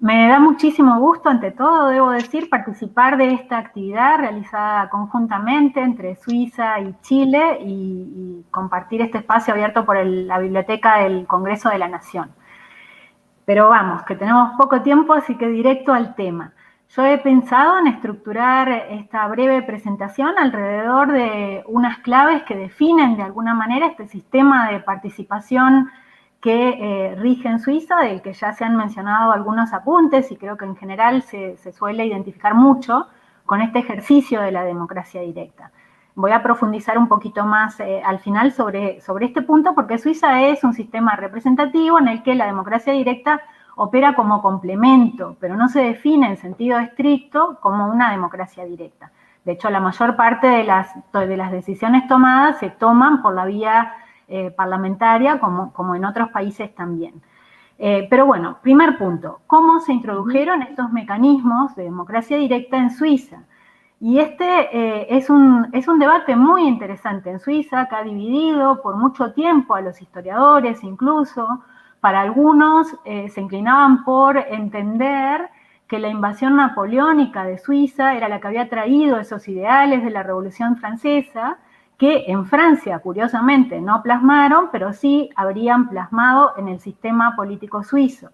Me da muchísimo gusto, ante todo, debo decir, participar de esta actividad realizada conjuntamente entre Suiza y Chile y compartir este espacio abierto por la Biblioteca del Congreso de la Nación. Pero vamos, que tenemos poco tiempo, así que directo al tema. Yo he pensado en estructurar esta breve presentación alrededor de unas claves que definen de alguna manera este sistema de participación que rige en Suiza, del que ya se han mencionado algunos apuntes y creo que en general se suele identificar mucho con este ejercicio de la democracia directa. Voy a profundizar un poquito más al final sobre este punto, porque Suiza es un sistema representativo en el que la democracia directa opera como complemento, pero no se define en sentido estricto como una democracia directa. De hecho, la mayor parte de las decisiones tomadas se toman por la vía parlamentaria, como en otros países también. Pero bueno, primer punto, ¿cómo se introdujeron estos mecanismos de democracia directa en Suiza? Y es un debate muy interesante en Suiza, que ha dividido por mucho tiempo a los historiadores incluso. Para algunos se inclinaban por entender que la invasión napoleónica de Suiza era la que había traído esos ideales de la Revolución Francesa, que en Francia, curiosamente, no plasmaron, pero sí habrían plasmado en el sistema político suizo.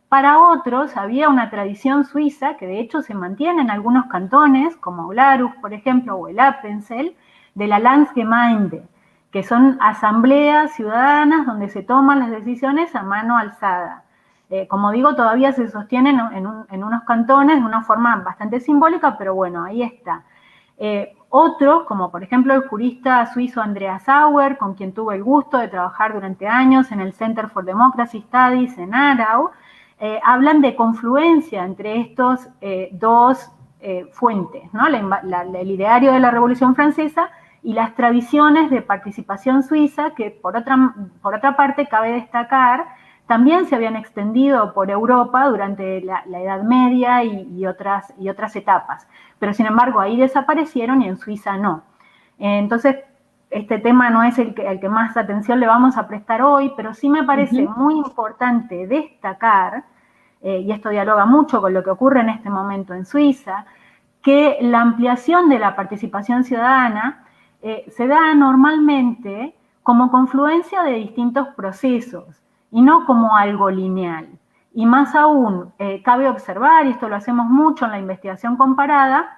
Para otros había una tradición suiza que de hecho se mantiene en algunos cantones, como Glarus, por ejemplo, o el Appenzell, de la Landsgemeinde, que son asambleas ciudadanas donde se toman las decisiones a mano alzada. Como digo, todavía se sostienen en unos cantones de una forma bastante simbólica, pero bueno, ahí está. Otros, como por ejemplo el jurista suizo Andreas Sauer, con quien tuve el gusto de trabajar durante años en el Center for Democracy Studies en Aarau, hablan de confluencia entre estos dos fuentes, ¿no? El ideario de la Revolución Francesa y las tradiciones de participación suiza, que por otra parte cabe destacar, también se habían extendido por Europa durante la Edad Media y otras etapas. Pero sin embargo ahí desaparecieron y en Suiza no. Entonces, este tema no es el que más atención le vamos a prestar hoy, pero sí me parece muy importante destacar, y esto dialoga mucho con lo que ocurre en este momento en Suiza, que la ampliación de la participación ciudadana se da normalmente como confluencia de distintos procesos y no como algo lineal. Y más aún, cabe observar, y esto lo hacemos mucho en la investigación comparada,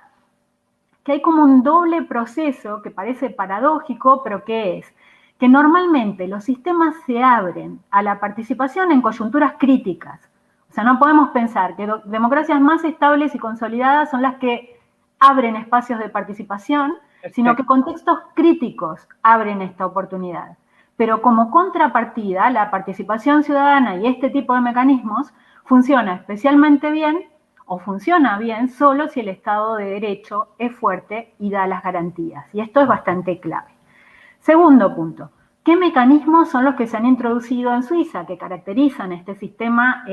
que hay como un doble proceso que parece paradójico, pero que es que normalmente los sistemas se abren a la participación en coyunturas críticas. O sea, no podemos pensar que democracias más estables y consolidadas son las que abren espacios de participación, sino que contextos críticos abren esta oportunidad. Pero como contrapartida, la participación ciudadana y este tipo de mecanismos funciona especialmente bien o funciona bien solo si el Estado de Derecho es fuerte y da las garantías. Y esto es bastante clave. Segundo punto, ¿qué mecanismos son los que se han introducido en Suiza que caracterizan este sistema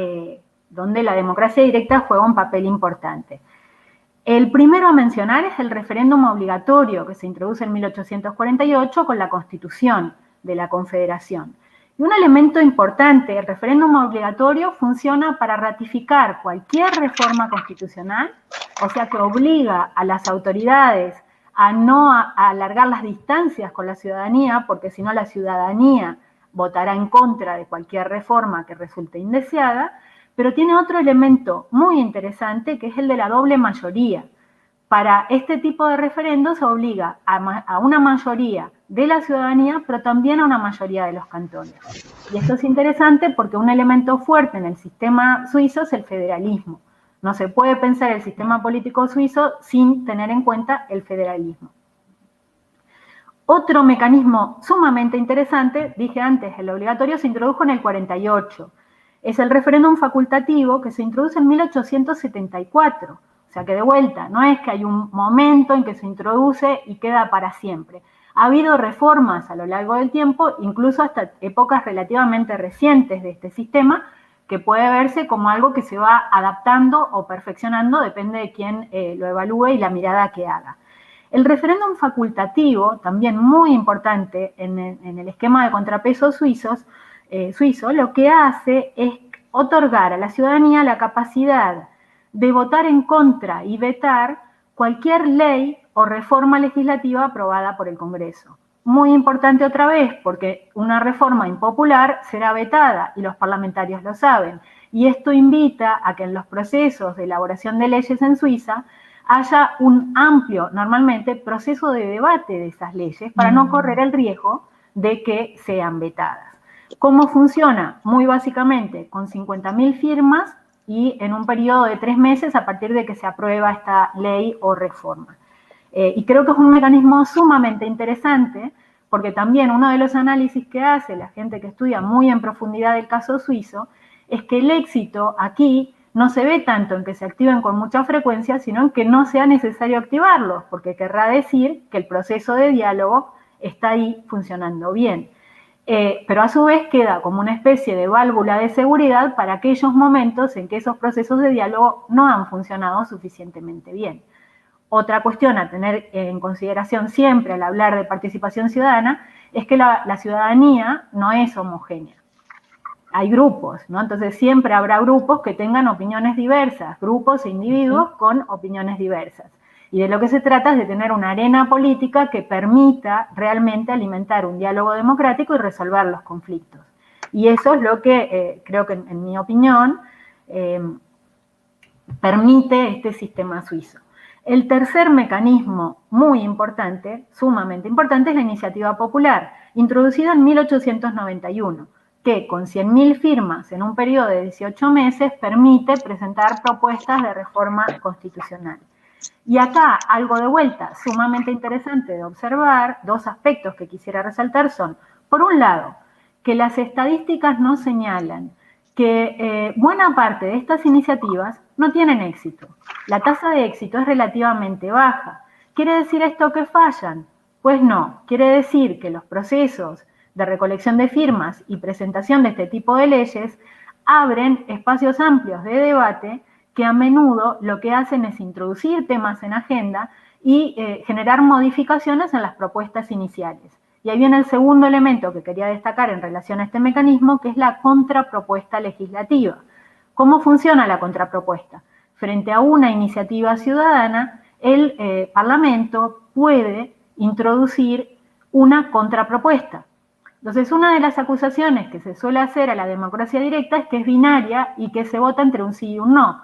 donde la democracia directa juega un papel importante? El primero a mencionar es el referéndum obligatorio que se introduce en 1848 con la Constitución de la Confederación. Y un elemento importante, el referéndum obligatorio funciona para ratificar cualquier reforma constitucional, o sea que obliga a las autoridades a no alargar las distancias con la ciudadanía, porque si no la ciudadanía votará en contra de cualquier reforma que resulte indeseada, pero tiene otro elemento muy interesante que es el de la doble mayoría. Para este tipo de referendos se obliga a una mayoría de la ciudadanía, pero también a una mayoría de los cantones. Y esto es interesante porque un elemento fuerte en el sistema suizo es el federalismo. No se puede pensar el sistema político suizo sin tener en cuenta el federalismo. Otro mecanismo sumamente interesante, dije antes, el obligatorio se introdujo en el 48. Es el referéndum facultativo que se introduce en 1874. O sea que de vuelta, no es que hay un momento en que se introduce y queda para siempre. Ha habido reformas a lo largo del tiempo, incluso hasta épocas relativamente recientes de este sistema, que puede verse como algo que se va adaptando o perfeccionando, depende de quién lo evalúe y la mirada que haga. El referéndum facultativo, también muy importante en el esquema de contrapesos suizo, lo que hace es otorgar a la ciudadanía la capacidad de votar en contra y vetar cualquier ley o reforma legislativa aprobada por el Congreso. Muy importante otra vez, porque una reforma impopular será vetada y los parlamentarios lo saben. Y esto invita a que en los procesos de elaboración de leyes en Suiza haya un amplio, normalmente, proceso de debate de esas leyes para no correr el riesgo de que sean vetadas. ¿Cómo funciona? Muy básicamente, con 50.000 firmas y en un periodo de 3 meses a partir de que se aprueba esta ley o reforma. Y creo que es un mecanismo sumamente interesante, porque también uno de los análisis que hace la gente que estudia muy en profundidad el caso suizo es que el éxito aquí no se ve tanto en que se activen con mucha frecuencia, sino en que no sea necesario activarlos, porque querrá decir que el proceso de diálogo está ahí funcionando bien. Pero a su vez queda como una especie de válvula de seguridad para aquellos momentos en que esos procesos de diálogo no han funcionado suficientemente bien. Otra cuestión a tener en consideración siempre al hablar de participación ciudadana es que la ciudadanía no es homogénea. Hay grupos, ¿no? Entonces siempre habrá grupos que tengan opiniones diversas, grupos e individuos con opiniones diversas. Y de lo que se trata es de tener una arena política que permita realmente alimentar un diálogo democrático y resolver los conflictos. Y eso es lo que creo que, en mi opinión, permite este sistema suizo. El tercer mecanismo muy importante, sumamente importante, es la iniciativa popular, introducida en 1891, que con 100.000 firmas en un periodo de 18 meses permite presentar propuestas de reforma constitucional. Y acá, algo de vuelta sumamente interesante de observar, dos aspectos que quisiera resaltar son, por un lado, que las estadísticas nos señalan que buena parte de estas iniciativas no tienen éxito. La tasa de éxito es relativamente baja. ¿Quiere decir esto que fallan? Pues no, quiere decir que los procesos de recolección de firmas y presentación de este tipo de leyes abren espacios amplios de debate que a menudo lo que hacen es introducir temas en agenda y generar modificaciones en las propuestas iniciales. Y ahí viene el segundo elemento que quería destacar en relación a este mecanismo, que es la contrapropuesta legislativa. ¿Cómo funciona la contrapropuesta? Frente a una iniciativa ciudadana, el Parlamento puede introducir una contrapropuesta. Entonces, una de las acusaciones que se suele hacer a la democracia directa es que es binaria y que se vota entre un sí y un no.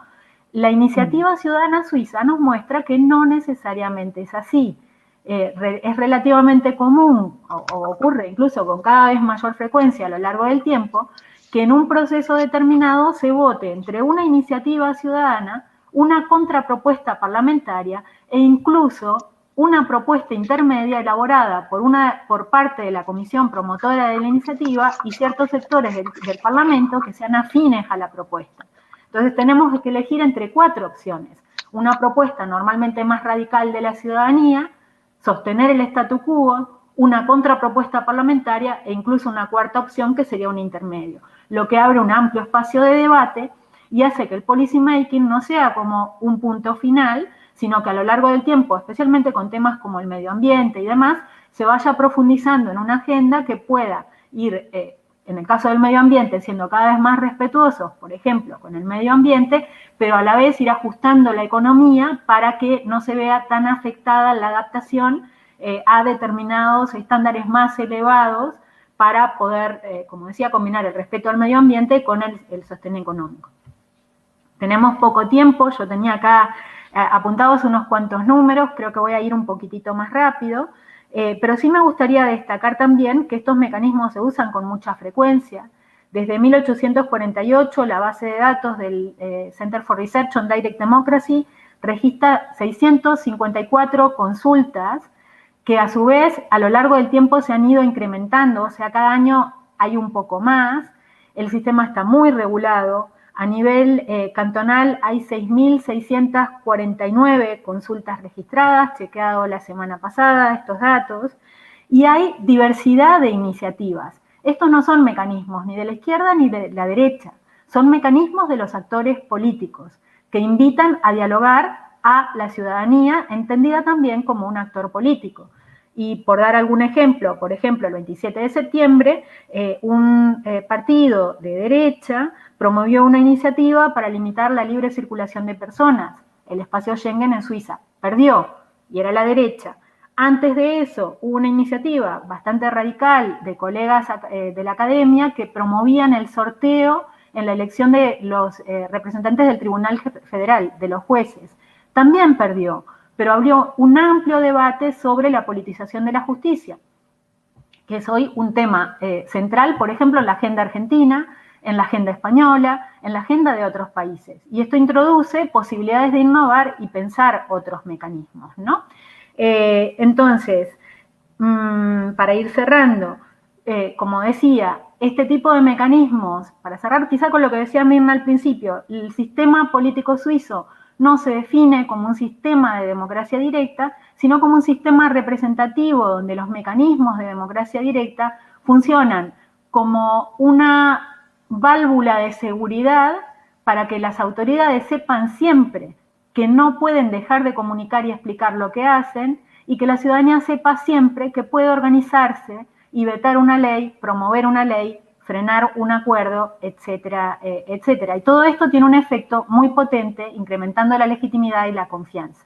La iniciativa ciudadana suiza nos muestra que no necesariamente es así. Es relativamente común, o ocurre incluso con cada vez mayor frecuencia a lo largo del tiempo, que en un proceso determinado se vote entre una iniciativa ciudadana, una contrapropuesta parlamentaria e incluso una propuesta intermedia elaborada por parte de la comisión promotora de la iniciativa y ciertos sectores del Parlamento que sean afines a la propuesta. Entonces tenemos que elegir entre 4 opciones. Una propuesta normalmente más radical de la ciudadanía, sostener el statu quo, una contrapropuesta parlamentaria e incluso una cuarta opción que sería un intermedio, lo que abre un amplio espacio de debate y hace que el policy making no sea como un punto final, sino que a lo largo del tiempo, especialmente con temas como el medio ambiente y demás, se vaya profundizando en una agenda que pueda ir, en el caso del medio ambiente, siendo cada vez más respetuosos, por ejemplo, con el medio ambiente, pero a la vez ir ajustando la economía para que no se vea tan afectada la adaptación a determinados estándares más elevados para poder, como decía, combinar el respeto al medio ambiente con el sostén económico. Tenemos poco tiempo, yo tenía acá apuntados unos cuantos números, creo que voy a ir un poquitito más rápido, pero sí me gustaría destacar también que estos mecanismos se usan con mucha frecuencia. Desde 1848, la base de datos del Center for Research on Direct Democracy registra 654 consultas que a su vez a lo largo del tiempo se han ido incrementando, o sea, cada año hay un poco más, el sistema está muy regulado. A nivel cantonal hay 6.649 consultas registradas, chequeado la semana pasada estos datos, y hay diversidad de iniciativas. Estos no son mecanismos ni de la izquierda ni de la derecha, son mecanismos de los actores políticos que invitan a dialogar a la ciudadanía, entendida también como un actor político. Y por dar algún ejemplo, por ejemplo, el 27 de septiembre, un partido de derecha promovió una iniciativa para limitar la libre circulación de personas, el espacio Schengen en Suiza. Perdió, y era la derecha. Antes de eso, hubo una iniciativa bastante radical de colegas de la academia que promovían el sorteo en la elección de los representantes del Tribunal Federal, de los jueces. También perdió, pero abrió un amplio debate sobre la politización de la justicia, que es hoy un tema central, por ejemplo, en la agenda argentina, en la agenda española, en la agenda de otros países. Y esto introduce posibilidades de innovar y pensar otros mecanismos, ¿no? Entonces, para ir cerrando, como decía, este tipo de mecanismos, para cerrar quizá con lo que decía Mirna al principio, el sistema político suizo no se define como un sistema de democracia directa, sino como un sistema representativo donde los mecanismos de democracia directa funcionan como una válvula de seguridad para que las autoridades sepan siempre que no pueden dejar de comunicar y explicar lo que hacen, y que la ciudadanía sepa siempre que puede organizarse y vetar una ley, promover una ley, frenar un acuerdo, etcétera, etcétera. Y todo esto tiene un efecto muy potente, incrementando la legitimidad y la confianza.